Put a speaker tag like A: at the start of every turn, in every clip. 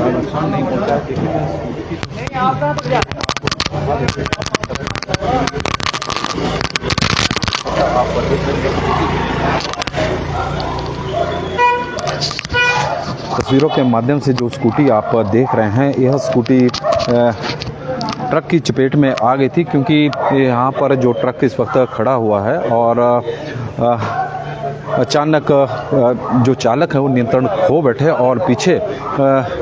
A: नुकसान नहीं पहुंचा। तस्वीरों के माध्यम से जो स्कूटी आप देख रहे हैं, यह स्कूटी ट्रक की चपेट में आ गई थी, क्योंकि यहाँ पर जो ट्रक इस वक्त खड़ा हुआ है और अचानक जो चालक है वो नियंत्रण खो बैठे और पीछे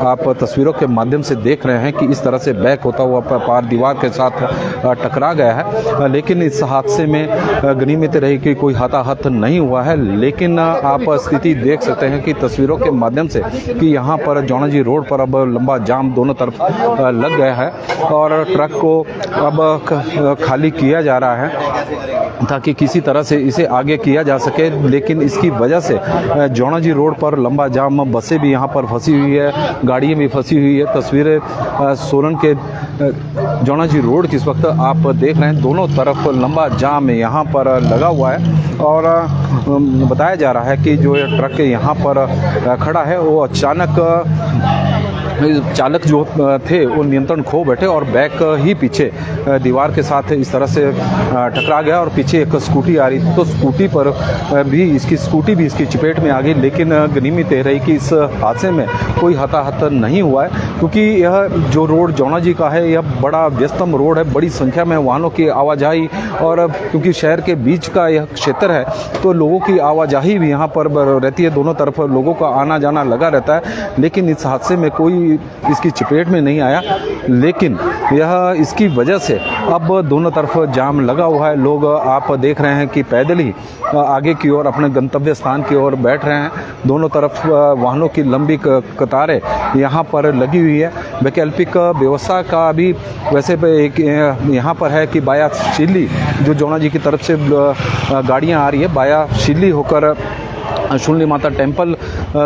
A: आप तस्वीरों के माध्यम से देख रहे हैं कि इस तरह से बैक होता हुआ पार दीवार के साथ टकरा गया है। लेकिन इस हादसे में गनीमत रही कि कोई हताहत नहीं हुआ है। लेकिन आप स्थिति देख सकते हैं कि तस्वीरों के माध्यम से कि यहाँ पर जौनाजी रोड पर अब लंबा जाम दोनों तरफ लग गया है और ट्रक को अब खाली किया जा रहा है ताकि किसी तरह से इसे आगे किया जा सके। लेकिन इसकी वजह से जौनाजी रोड पर लंबा जाम, बसें भी यहाँ पर फंसी हुई है, गाड़ियाँ भी फंसी हुई है। तस्वीरें सोलन के जौनाजी रोड की इस वक्त आप देख रहे हैं, दोनों तरफ लंबा जाम यहाँ पर लगा हुआ है और बताया जा रहा है कि जो ट्रक यहाँ पर खड़ा है वो अचानक चालक जो थे वो नियंत्रण खो बैठे और बैक ही पीछे दीवार के साथ इस तरह से टकरा गया और पीछे एक स्कूटी आ रही थी, तो स्कूटी पर भी इसकी चपेट में आ गई। लेकिन गनीमत रही कि इस हादसे में कोई हताहत नहीं हुआ है, क्योंकि यह जो रोड जौनाजी का है यह बड़ा व्यस्तम रोड है, बड़ी संख्या में वाहनों की आवाजाही, और क्योंकि शहर के बीच का यह क्षेत्र है तो लोगों की आवाजाही भी यहाँ पर रहती है, दोनों तरफ लोगों का आना जाना लगा रहता है। लेकिन इस हादसे में कोई इसकी चपेट में नहीं आया, लेकिन यह इसकी वजह से अब दोनों तरफ जाम लगा हुआ है। लोग आप देख रहे हैं कि पैदल ही आगे की ओर अपने गंतव्य स्थान की ओर बैठ रहे हैं। दोनों तरफ वाहनों की लंबी कतारें यहाँ पर लगी हुई है। वैकल्पिक व्यवस्था का भी वैसे एक यहाँ पर है कि बाया शिल्ली जो जौनाजी की तरफ से गाड़ियाँ आ रही है, बाया शिल्ली होकर शून्य माता टेम्पल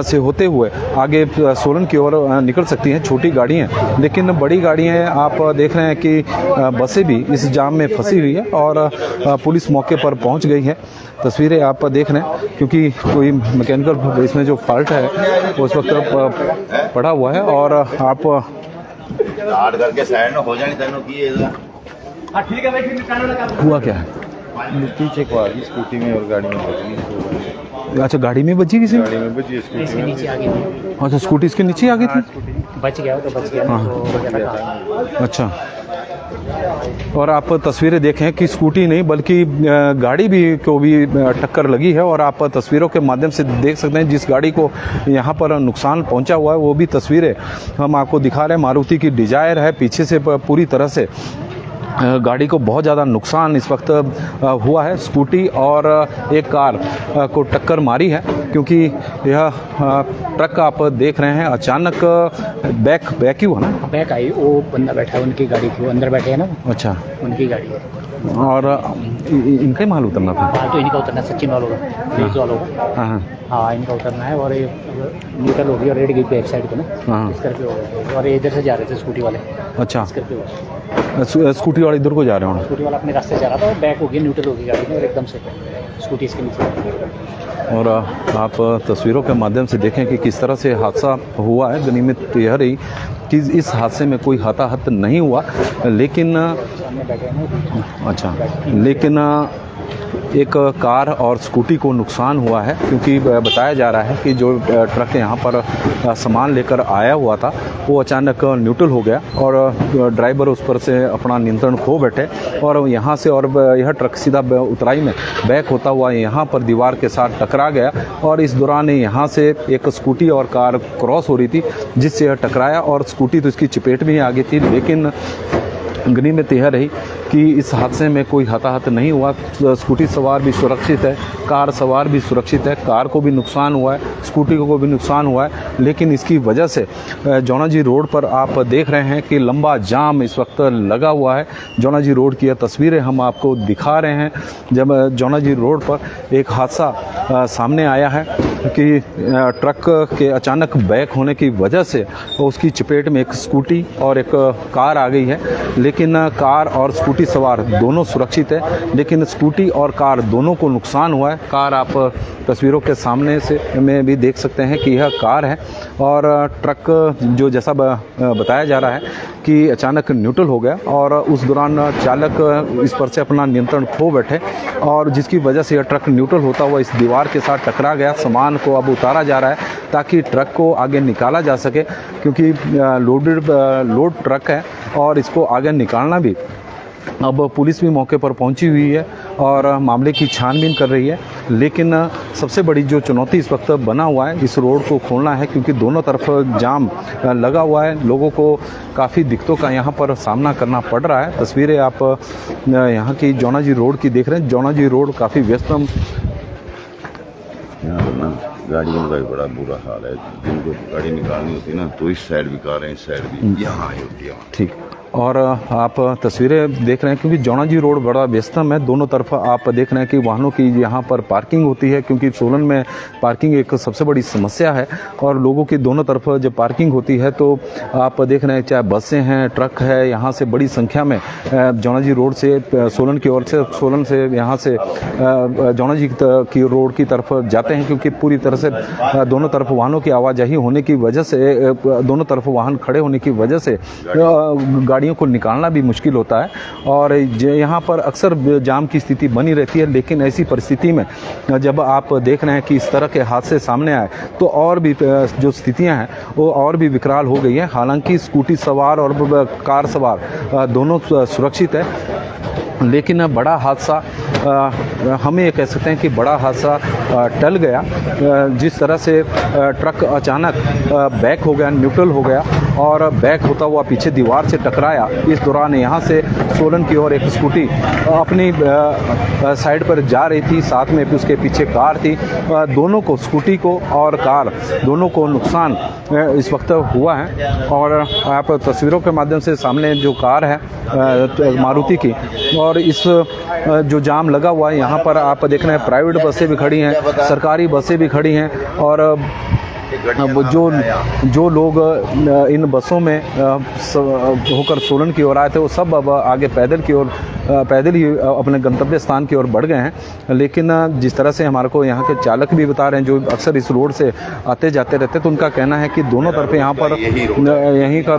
A: से होते हुए आगे सोलन की ओर निकल सकती हैं छोटी गाड़ियाँ। लेकिन बड़ी गाड़ियाँ आप देख रहे हैं कि बसें भी इस जाम में फंसी हुई है और पुलिस मौके पर पहुंच गई है। तस्वीरें आप देख रहे हैं, क्योंकि कोई मैकेनिकल इसमें जो फॉल्ट है वो उस वक्त पड़ा हुआ है और आप
B: करके साइड में हो जाए
A: हुआ क्या है?
C: पीछे को आ गई स्कूटी में और गाड़ी में बची।
A: अच्छा, गाड़ी में बची, किसी
C: गाड़ी में बची, स्कूटी
D: नीचे आ गई थी।
A: अच्छा, स्कूटी इसके नीचे आ गई थी।
D: बच गया तो बच गया।
A: हाँ, अच्छा। और आप तस्वीरें देखें कि स्कूटी नहीं बल्कि गाड़ी को भी टक्कर लगी है और आप तस्वीरों के माध्यम से देख सकते हैं जिस गाड़ी को यहाँ पर नुकसान पहुँचा हुआ है वो भी तस्वीरें हम आपको दिखा रहे हैं। मारुति की डिजायर है, पीछे से पूरी तरह से गाड़ी को बहुत ज़्यादा नुकसान इस वक्त हुआ है। स्कूटी और एक कार को टक्कर मारी है, क्योंकि यह ट्रक आप देख रहे हैं अचानक बैक ही हुआ ना,
D: बैक आई, वो बंदा बैठा है, उनकी गाड़ी थी, वो अंदर बैठे हैं ना।
A: अच्छा,
D: उनकी गाड़ी है
A: और इनका ही माल उतरना था।
D: हाँ, तो इनका उतरना, सचिन वालों का, पुलिस वालों का।
A: हाँ
D: हाँ, इनका उतरना है और ये न्यूट्रल हो गई और रेड गई बैक साइड को ना।
A: हाँ,
D: इस करके हो गया और ये इधर से जा रहे थे स्कूटी वाले।
A: अच्छा,
D: इस करके हो
A: स्कूटी वाले इधर को जा रहे हैं।
D: स्कूटी वाला अपने रास्ते से जा रहा था और बैक हो गई, न्यूट्रल हो गई गाड़ी में और एकदम से स्कूटी इसके नीचे।
A: और आप तस्वीरों के माध्यम से देखें कि किस तरह से हादसा हुआ है। गनीमत यह रही कि इस हादसे में कोई हताहत नहीं हुआ, लेकिन अच्छा, लेकिन एक कार और स्कूटी को नुकसान हुआ है, क्योंकि बताया जा रहा है कि जो ट्रक यहाँ पर सामान लेकर आया हुआ था वो अचानक न्यूट्रल हो गया और ड्राइवर उस पर से अपना नियंत्रण खो बैठे और यहाँ से और यह ट्रक सीधा उतराई में बैक होता हुआ यहाँ पर दीवार के साथ टकरा गया और इस दौरान यहाँ से एक स्कूटी और कार क्रॉस हो रही थी जिससे यह टकराया और स्कूटी तो इसकी चपेट में ही आ गई थी। लेकिन गनीमत यह रही कि इस हादसे में कोई हताहत नहीं हुआ। स्कूटी सवार भी सुरक्षित है, कार सवार भी सुरक्षित है, कार को भी नुकसान हुआ है, स्कूटी को भी नुकसान हुआ है। लेकिन इसकी वजह से जौनाजी रोड पर आप देख रहे हैं कि लंबा जाम इस वक्त लगा हुआ है। जौनाजी रोड की यह तस्वीरें हम आपको दिखा रहे हैं जब जौनाजी रोड पर एक हादसा सामने आया है कि ट्रक के अचानक बैक होने की वजह से उसकी चपेट में एक स्कूटी और एक कार आ गई है। लेकिन कार और स्कूटी सवार दोनों सुरक्षित है, लेकिन स्कूटी और कार दोनों को नुकसान हुआ है। कार आप तस्वीरों के सामने से में भी देख सकते हैं कि यह कार है और ट्रक जो जैसा बताया जा रहा है कि अचानक न्यूट्रल हो गया और उस दौरान चालक इस पर से अपना नियंत्रण खो बैठे और जिसकी वजह से यह ट्रक न्यूट्रल होता हुआ इस दीवार के साथ टकरा गया। सामान को अब उतारा जा रहा है ताकि ट्रक को आगे निकाला जा सके, क्योंकि लोड ट्रक है और इसको आगे निकालना भी अब पुलिस भी मौके पर पहुंची हुई है और मामले की छानबीन कर रही है। लेकिन सबसे बड़ी जो चुनौती इस वक्त बना हुआ है इस रोड को खोलना है, क्योंकि दोनों तरफ जाम लगा हुआ है। लोगों को काफ़ी दिक्कतों का यहाँ पर सामना करना पड़ रहा है। तस्वीरें आप यहाँ की जौनाजी रोड की देख रहे हैं। जौनाजी रोड काफ़ी व्यस्त
B: यहाँ पर ना गाड़ियों का भी बड़ा बुरा हाल है। जिनको गाड़ी निकालनी होती है ना तो इस साइड भी कार है, इस साइड भी यहाँ आई होती है।
A: ठीक, और आप तस्वीरें देख रहे हैं क्योंकि जौनाजी रोड बड़ा व्यस्तम है। दोनों तरफ आप देख रहे हैं कि वाहनों की यहाँ पर पार्किंग होती है, क्योंकि सोलन में पार्किंग एक सबसे बड़ी समस्या है और लोगों की दोनों तरफ जब पार्किंग होती है तो आप देख रहे हैं चाहे बसें हैं, ट्रक है, यहाँ से बड़ी संख्या में जौनाजी रोड से सोलन की ओर से, सोलन से यहाँ से जौनाजी की रोड की तरफ जाते हैं, क्योंकि पूरी तरह से दोनों तरफ वाहनों की आवाजाही होने की वजह से, दोनों तरफ वाहन खड़े होने की वजह से गाड़ियों को निकालना भी मुश्किल होता है और यहाँ पर अक्सर जाम की स्थिति बनी रहती है। लेकिन ऐसी परिस्थिति में जब आप देख रहे हैं कि इस तरह के हादसे सामने आए तो और भी जो स्थितियां हैं वो और भी विकराल हो गई हैं। हालांकि स्कूटी सवार और कार सवार दोनों सुरक्षित है, लेकिन बड़ा हादसा हमें ये कह सकते हैं कि बड़ा हादसा टल गया। जिस तरह से ट्रक अचानक बैक हो गया, न्यूट्रल हो गया और बैक होता हुआ पीछे दीवार से टकराया। इस दौरान यहाँ से सोलन की ओर एक स्कूटी अपनी साइड पर जा रही थी, साथ में उसके पीछे कार थी। दोनों को, स्कूटी को और कार दोनों को नुकसान इस वक्त हुआ है। और आप तस्वीरों के माध्यम से सामने जो कार है मारुति की और इस जो जाम लगा हुआ है यहाँ पर आप देख रहे हैं प्राइवेट बसें भी खड़ी हैं, सरकारी बसें भी खड़ी हैं और जो लोग इन बसों में होकर सोलन की ओर आए थे वो सब अब आगे पैदल ही अपने गंतव्य स्थान की ओर बढ़ गए हैं। लेकिन जिस तरह से हमारे को यहाँ के चालक भी बता रहे हैं जो अक्सर इस रोड से आते जाते रहते, तो उनका कहना है कि दोनों तरफ यहाँ पर यहीं का,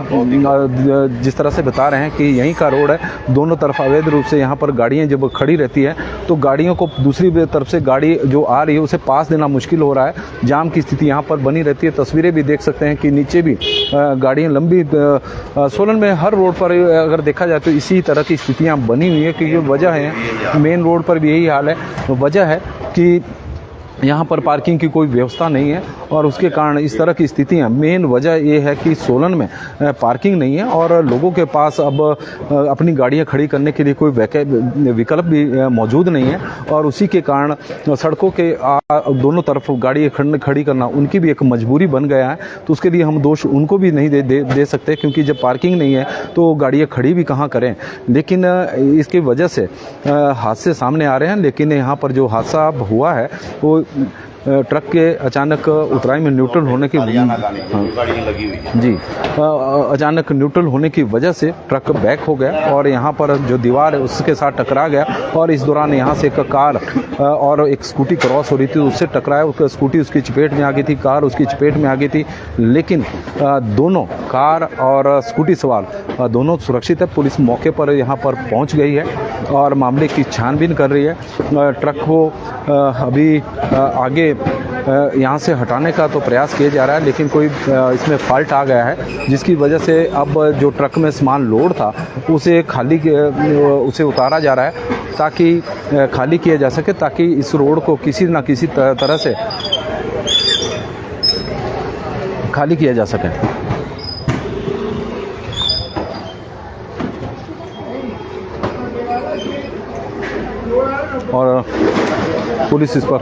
A: जिस तरह से बता रहे हैं कि यहीं का रोड है, दोनों तरफ अवैध रूप से यहाँ पर गाड़ियाँ जब खड़ी रहती है तो गाड़ियों को दूसरी तरफ से गाड़ी जो आ रही है उसे पास देना मुश्किल हो रहा है। जाम की स्थिति यहाँ पर बनी रहती है। तस्वीरें भी देख सकते हैं कि नीचे भी गाड़ियाँ लंबी, सोलन में हर रोड पर अगर देखा जाए तो इसी तरह की स्थितियाँ बनी हुई है। कि वजह है, मेन रोड पर भी यही हाल है। वजह है कि यहाँ पर पार्किंग की कोई व्यवस्था नहीं है और उसके कारण इस तरह की स्थितियाँ, मेन वजह ये है कि सोलन में पार्किंग नहीं है और लोगों के पास अब अपनी गाड़ियाँ खड़ी करने के लिए कोई विकल्प भी मौजूद नहीं है और उसी के कारण सड़कों के दोनों तरफ गाड़ी खड़ी करना उनकी भी एक मजबूरी बन गया है। तो उसके लिए हम दोष उनको भी नहीं दे सकते, क्योंकि जब पार्किंग नहीं है तो गाड़ियाँ खड़ी भी कहाँ करें। लेकिन इसकी वजह से हादसे सामने आ रहे हैं। लेकिन यहाँ पर जो हादसा हुआ है वो ट्रक के अचानक उतराई में न्यूट्रल होने की
B: गाड़ी लगी हुई है।
A: जी अचानक न्यूट्रल होने की वजह से ट्रक बैक हो गया और यहाँ पर जो दीवार है उसके साथ टकरा गया और इस दौरान यहाँ से एक कार और एक स्कूटी क्रॉस हो रही थी, उससे टकराया। उसका स्कूटी उसकी चपेट में आ गई थी, कार उसकी चपेट में आ गई थी, लेकिन दोनों कार और स्कूटी सवार दोनों सुरक्षित है। पुलिस मौके पर यहाँ पर पहुँच गई है और मामले की छानबीन कर रही है। ट्रक को अभी आगे यहाँ से हटाने का तो प्रयास किया जा रहा है, लेकिन कोई इसमें फॉल्ट आ गया है जिसकी वजह से अब जो ट्रक में सामान लोड था उसे उतारा जा रहा है ताकि खाली किया जा सके, ताकि इस रोड को किसी न किसी तरह से खाली किया जा सके। और पुलिस इस पर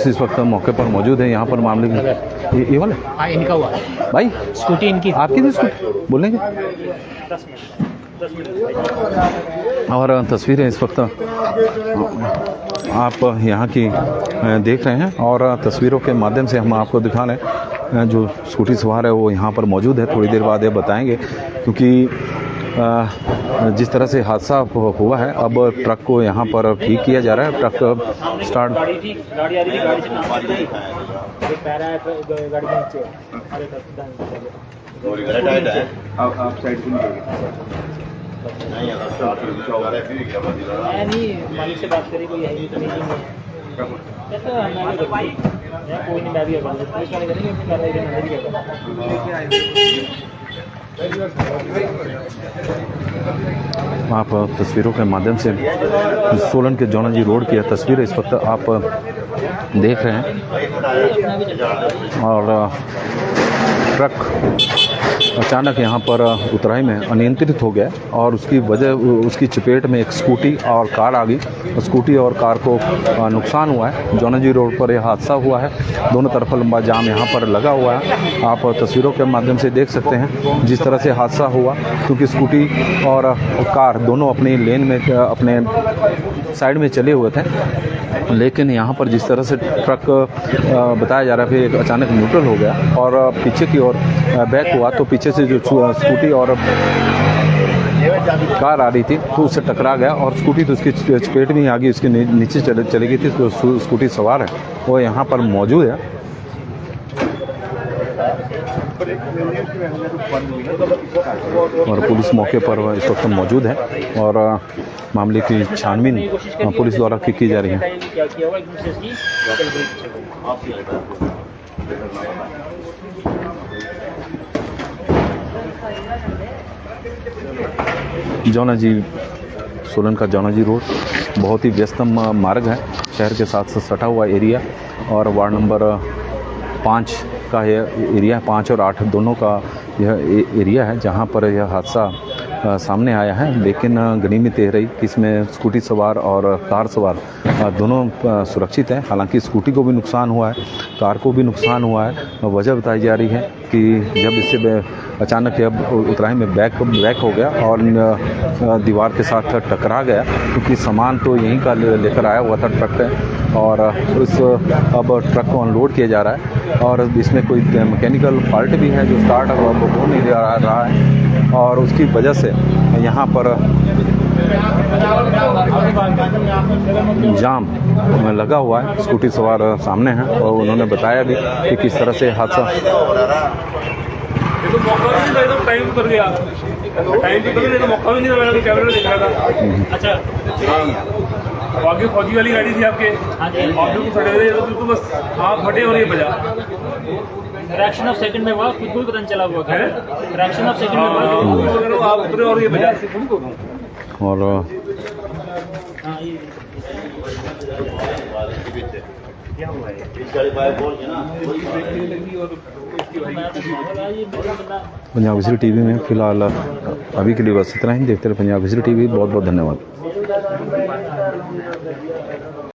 A: इस वक्त मौके पर मौजूद है। यहाँ पर मामले की ये वाले
D: हाँ इनका हुआ है
A: भाई,
D: स्कूटी इनकी
A: आपकी भी स्कूटी बोलेंगे। और तस्वीरें इस वक्त आप यहाँ की देख रहे हैं और तस्वीरों के माध्यम से हम आपको दिखा रहे हैं जो स्कूटी सवार है वो यहाँ पर मौजूद है। थोड़ी देर बाद ये बताएंगे, क्योंकि जिस तरह से हादसा हुआ है अब ट्रक को यहाँ पर ठीक किया जा रहा है। ट्रक स्टार्ट
B: आप साइड
D: मालिक से बात करी, कोई है ही तो नहीं कोई नहीं, मैं भी पुलिस वाले करेंगे अपनी कार्रवाई।
A: आप तस्वीरों के माध्यम से सोलन के जौनाजी रोड की तस्वीर इस वक्त आप देख रहे हैं और ट्रक अचानक यहाँ पर उतराई में अनियंत्रित हो गया और उसकी वजह उसकी चपेट में एक स्कूटी और कार आ गई। स्कूटी और कार को नुकसान हुआ है। जौनाजी रोड पर यह हादसा हुआ है। दोनों तरफ लंबा जाम यहाँ पर लगा हुआ है। आप तस्वीरों के माध्यम से देख सकते हैं जिस तरह से हादसा हुआ, क्योंकि स्कूटी और कार दोनों अपनी लेन में अपने साइड में चले हुए थे, लेकिन यहाँ पर जिस तरह से ट्रक बताया जा रहा है फिर अचानक न्यूट्रल हो गया और पीछे की ओर बैक हुआ, तो पीछे से जो स्कूटी और कार आ रही थी तो उससे टकरा गया और स्कूटी तो उसकी चपेट में ही आ गई, उसके नीचे चली गई थी। तो स्कूटी सवार है वो यहाँ पर मौजूद है। और पुलिस मौके पर इस वक्त मौजूद है और मामले की छानबीन पुलिस द्वारा की जा रही है। जौनाजी सोलन का जौनाजी रोड बहुत ही व्यस्तम मार्ग है, शहर के साथ सटा हुआ एरिया और वार्ड नंबर 5 का यह एरिया, 5 और 8 दोनों का यह एरिया है जहां पर यह हादसा सामने आया है। लेकिन गनीमत यह रही कि इसमें स्कूटी सवार और कार सवार दोनों सुरक्षित हैं। हालांकि स्कूटी को भी नुकसान हुआ है, कार को भी नुकसान हुआ है। वजह बताई जा रही है कि जब इससे अचानक उतराई में बैक हो गया और दीवार के साथ टकरा गया, क्योंकि सामान तो यहीं का लेकर आया हुआ था ट्रक पे और अब ट्रक को अनलोड किया जा रहा है और इसमें कोई मैकेनिकल फॉल्ट भी है जो स्टार्ट हो नहीं रहा है और उसकी वजह से यहाँ पर जाम लगा हुआ है। स्कूटी सवार सामने हैं और उन्होंने बताया भी कि किस तरह से हादसा
E: टाइम पर गया, टाइम पर मौका भी नहीं था, मैंने कैमरे में देख रहा था। अच्छा आगे फौजी वाली गाड़ी थी आपके, बिल्कुल फटे हुए बिल्कुल, बस आप फटे और ये बजा।
D: फ्रैक्शन ऑफ सेकंड में हुआ, खुद को भी पता नहीं चला हुआ है। फ्रैक्शन ऑफ सेकंड में हुआ,
E: आप उतरे और ये बजा।
A: और पंजाब केसरी टीवी में फिलहाल अभी के लिए बस इतना ही। देखते रहे पंजाब केसरी टीवी। बहुत बहुत धन्यवाद।